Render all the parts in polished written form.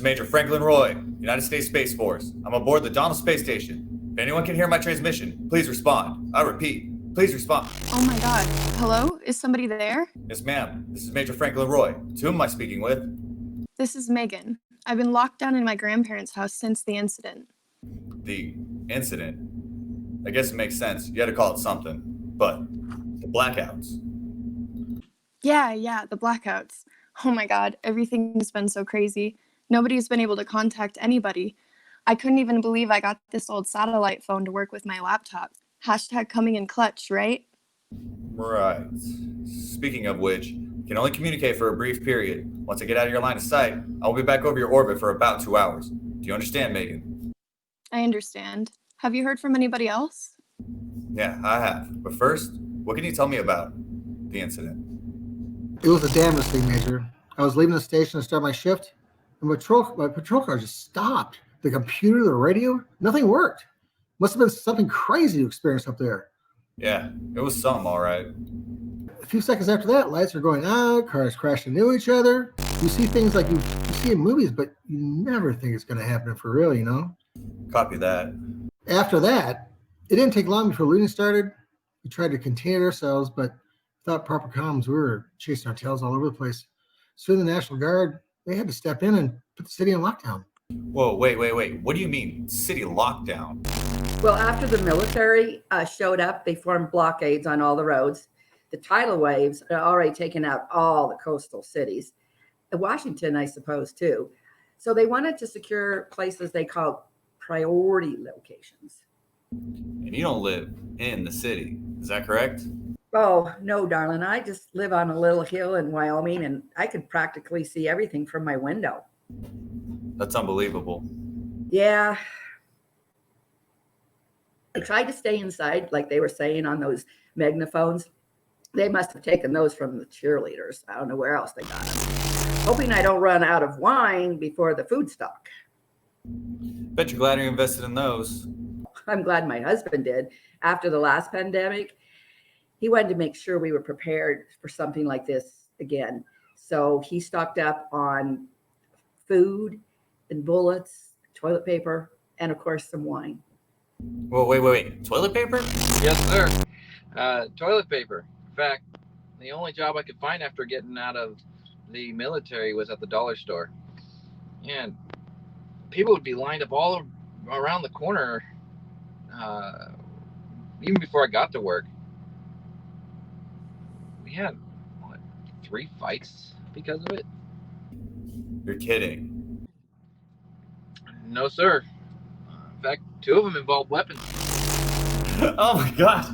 is Major Franklin Roy, United States Space Force. I'm aboard the Donald Space Station. If anyone can hear my transmission, please respond. I repeat, please respond. Oh my god. Hello? Is somebody there? Yes, ma'am. This is Major Franklin Roy. To whom am I speaking with? This is Megan. I've been locked down in my grandparents' house since the incident. The incident? I guess it makes sense. You had to call it something. But the blackouts. Yeah, the blackouts. Oh my god, everything's been so crazy. Nobody's been able to contact anybody. I couldn't even believe I got this old satellite phone to work with my laptop. Hashtag coming in clutch, right? Right. Speaking of which, you can only communicate for a brief period. Once I get out of your line of sight, I will be back over your orbit for about 2 hours. Do you understand, Megan? I understand. Have you heard from anybody else? Yeah, I have. But first, what can you tell me about the incident? It was the damnedest thing, Major. I was leaving the station to start my shift, and my patrol car just stopped. The computer, the radio, nothing worked. Must have been something crazy to experience up there. Yeah, it was something, all right. A few seconds after that, lights are going out, cars crashing into each other. You see things like you see in movies, but you never think it's going to happen for real, you know? Copy that. After that, it didn't take long before looting started. We tried to contain it ourselves, but without proper comms, we were chasing our tails all over the place. Soon the National Guard, they had to step in and put the city on lockdown. Whoa, wait. What do you mean, city lockdown? Well, after the military showed up, they formed blockades on all the roads. The tidal waves had already taken out all the coastal cities. Washington, I suppose, too. So they wanted to secure places they called priority locations. And you don't live in the city, is that correct? Oh, no, darling. I just live on a little hill in Wyoming, and I could practically see everything from my window. That's unbelievable. Yeah. I tried to stay inside, like they were saying on those megaphones. They must have taken those from the cheerleaders. I don't know where else they got them. Hoping I don't run out of wine before the food stock. Bet you're glad you invested in those. I'm glad my husband did. After the last pandemic, he wanted to make sure we were prepared for something like this again. So he stocked up on food and bullets, toilet paper, and of course some wine. Well, wait. Toilet paper? Yes, sir. Toilet paper. In fact, the only job I could find after getting out of the military was at the dollar store. And people would be lined up all around the corner, even before I got to work. We had, 3 fights because of it? You're kidding. No, sir. In fact, 2 of them involved weapons. Oh my god.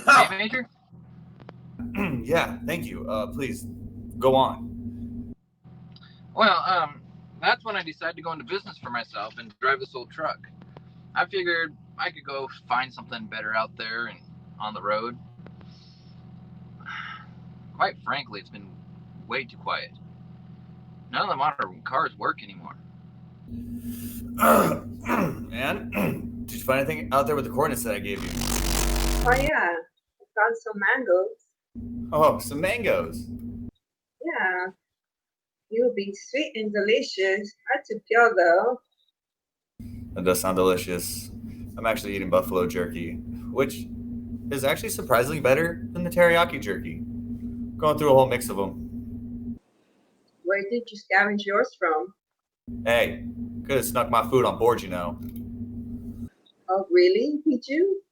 Hey, Major? Yeah, thank you. Please, go on. Well, that's when I decided to go into business for myself and drive this old truck. I figured I could go find something better out there and on the road. Quite frankly, it's been way too quiet. None of the modern cars work anymore. And did you find anything out there with the coordinates that I gave you? Oh yeah, I found some mangoes. Oh, some mangoes. Yeah, you'll be sweet and delicious. Hard to kill though. That does sound delicious. I'm actually eating buffalo jerky, which is actually surprisingly better than the teriyaki jerky. Going through a whole mix of them. Where did you scavenge yours from? Hey, could have snuck my food on board, you know. Oh really? Did you?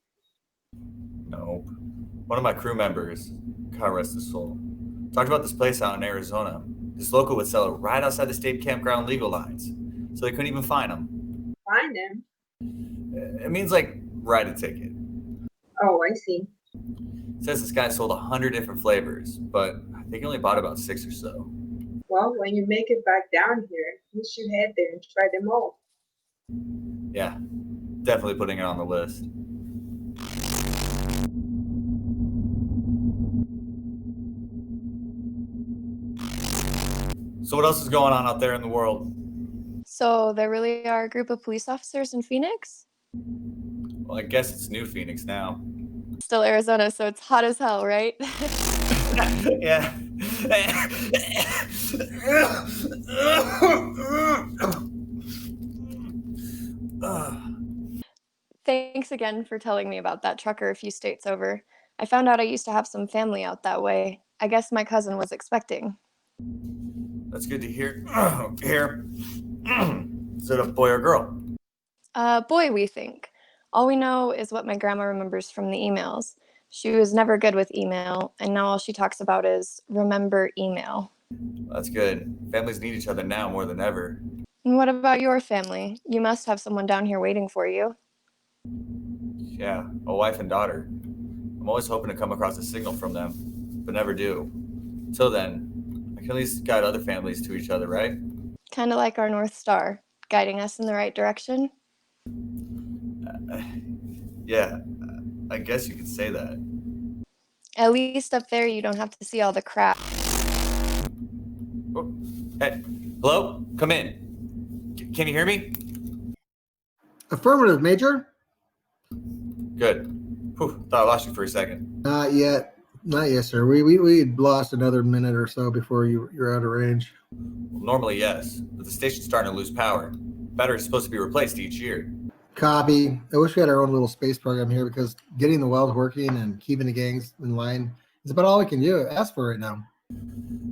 Nope. One of my crew members, God rest his soul, talked about this place out in Arizona. This local would sell it right outside the state campground legal lines, so they couldn't even find them. Find them? It means like write a ticket. Oh, I see. It says this guy sold 100 different flavors, but I think he only bought about 6 or so. Well, when you make it back down here, you should head there and try them all. Yeah, definitely putting it on the list. So what else is going on out there in the world? So there really are a group of police officers in Phoenix? Well, I guess it's New Phoenix now. Still Arizona, so it's hot as hell, right? Yeah. Thanks again for telling me about that trucker a few states over. I found out I used to have some family out that way. I guess my cousin was expecting. That's good to hear. Here. Is it a boy or girl? Boy, we think. All we know is what my grandma remembers from the emails. She was never good with email, and now all she talks about is remember email. That's good. Families need each other now more than ever. And what about your family? You must have someone down here waiting for you. Yeah, a wife and daughter. I'm always hoping to come across a signal from them, but never do. Till then, I can at least guide other families to each other, right? Kind of like our North Star, guiding us in the right direction. Yeah, I guess you could say that. At least up there, you don't have to see all the crap. Oh, hey, hello? Come in. Can you hear me? Affirmative, Major. Good. Whew, thought I lost you for a second. Not yet. Not yet, sir. We had lost another minute or so before you're out of range. Well, normally, yes, but the station's starting to lose power. Battery's supposed to be replaced each year. Copy. I wish we had our own little space program here because getting the wells working and keeping the gangs in line is about all we can ask for right now.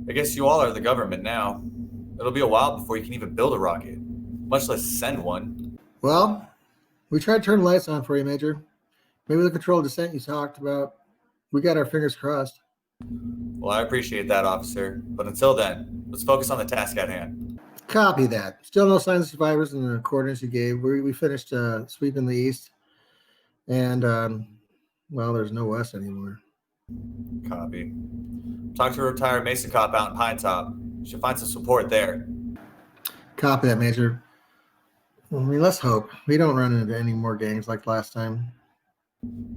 I guess you all are the government now. It'll be a while before you can even build a rocket, much less send one. Well, we tried turning lights on for you, Major. Maybe the controlled descent you talked about. We got our fingers crossed. Well, I appreciate that, officer. But until then, let's focus on the task at hand. Copy that. Still no signs of survivors in the coordinates you gave. We finished sweeping the east. And, well, there's no west anymore. Copy. Talk to a retired Mason cop out in Pine Top. Should find some support there. Copy that, Major. I mean, let's hope we don't run into any more gangs like last time.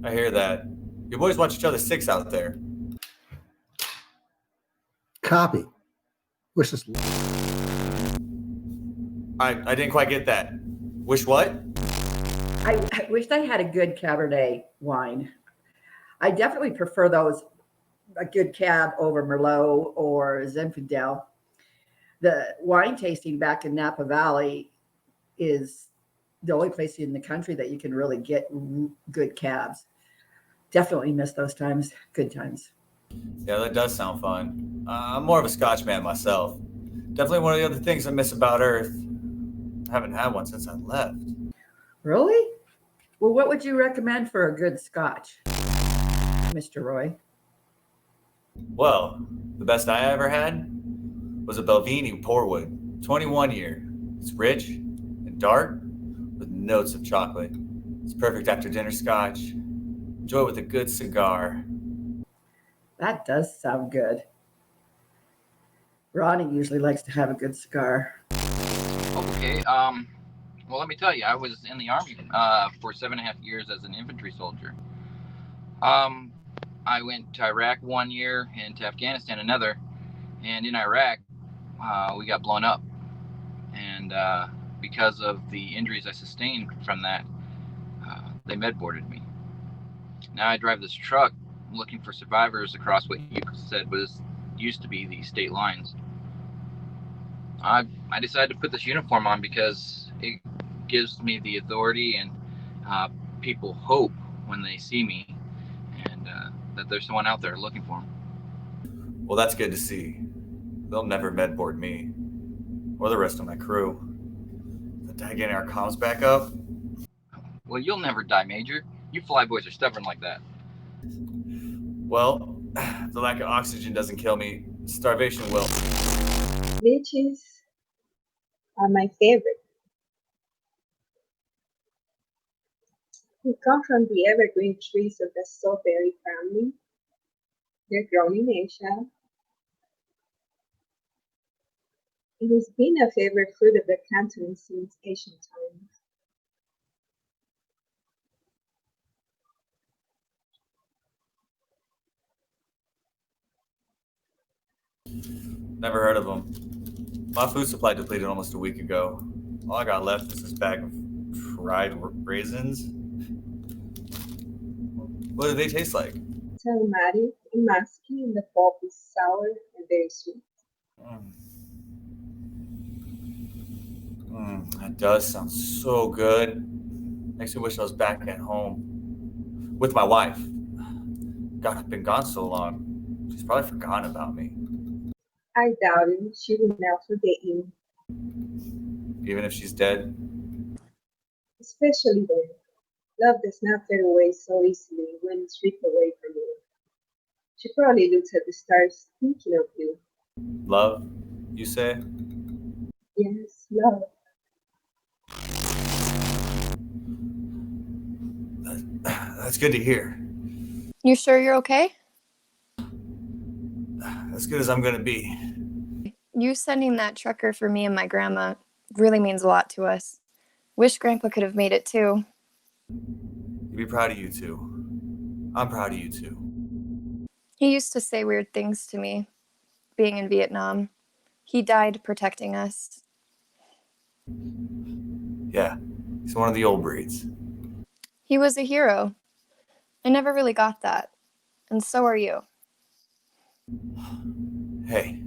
I hear that. You boys watch each other six out there. Copy. Wish us luck. I didn't quite get that. Wish what? I wish I had a good Cabernet wine. I definitely prefer a good cab over Merlot or Zinfandel. The wine tasting back in Napa Valley is the only place in the country that you can really get good cabs. Definitely miss those times. Good times. Yeah, that does sound fun. I'm more of a Scotch man myself. Definitely one of the other things I miss about Earth. I haven't had one since I left. Really? Well, what would you recommend for a good Scotch, Mr. Roy? Well, the best I ever had was a Belvini Portwood, 21 year. It's rich and dark with notes of chocolate. It's perfect after dinner Scotch. Enjoy it with a good cigar. That does sound good. Ronnie usually likes to have a good cigar. Okay. Well, let me tell you, I was in the Army for 7.5 years as an infantry soldier. I went to Iraq 1 year and to Afghanistan another. And in Iraq, we got blown up. And because of the injuries I sustained from that, they med-boarded me. Now I drive this truck looking for survivors across what you said used to be the state lines. I decided to put this uniform on because it gives me the authority and people hope when they see me and that there's someone out there looking for them. Well, that's good to see. They'll never med-board me or the rest of my crew. Did I get our comms back up? Well, you'll never die, Major. You flyboys are stubborn like that. Well, if the lack of oxygen doesn't kill me, starvation will. Beaches are my favorite. We come from the evergreen trees of the strawberry family. They're grown in Asia. It has been a favorite fruit of the Cantonese since ancient times. Never heard of them. My food supply depleted almost a week ago. All I got left is this bag of fried raisins. What do they taste like? aromatic and musky, and the pulp is sour and very sweet. That does sound so good. Makes me wish I was back at home with my wife. God, I've been gone so long. She's probably forgotten about me. I doubt it. She will now forget you, Even if she's dead. especially then. Love does not fade away so easily when it's ripped away from you. She probably looks at the stars thinking of you. Love, you say? Yes, love. That's good to hear. You sure you're okay? As good as I'm gonna be. You sending that trucker for me and my grandma really means a lot to us. Wish Grandpa could have made it too. You'd be proud of you too. I'm proud of you too. He used to say weird things to me, being in Vietnam. He died protecting us. Yeah, he's one of the old breeds. He was a hero. I never really got that. And so are you. Hey,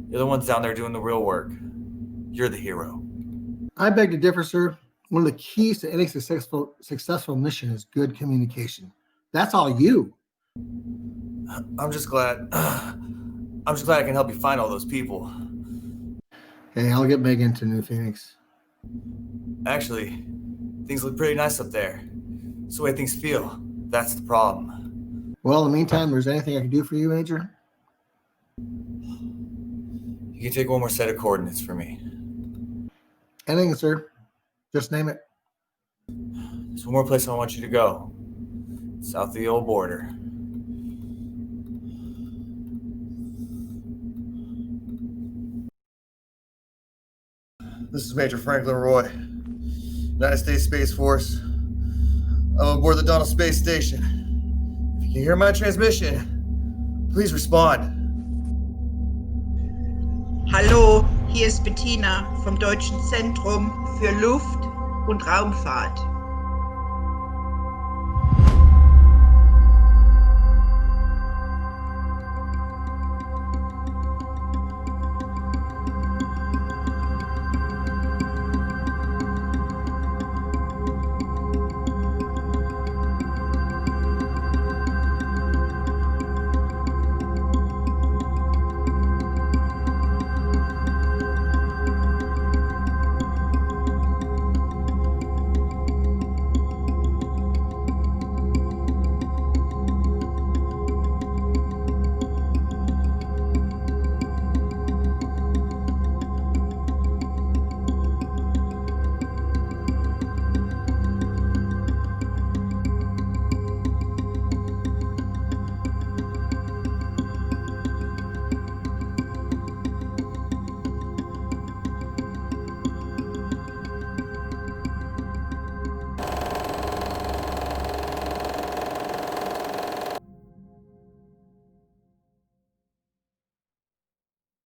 you're the ones down there doing the real work. You're the hero. I beg to differ, sir. One of the keys to any successful mission is good communication. That's all you. I'm just glad I can help you find all those people. Hey, I'll get Megan to New Phoenix. Actually, things look pretty nice up there. It's the way things feel. That's the problem. Well, in the meantime, there's anything I can do for you, Major? You can take one more set of coordinates for me. Anything, sir. Just name it. There's one more place I want you to go. South of the old border. This is Major Franklin Roy, United States Space Force. I'm aboard the Donald Space Station. If you can hear my transmission, please respond. Hallo, hier ist Bettina vom Deutschen Zentrum für Luft- und Raumfahrt.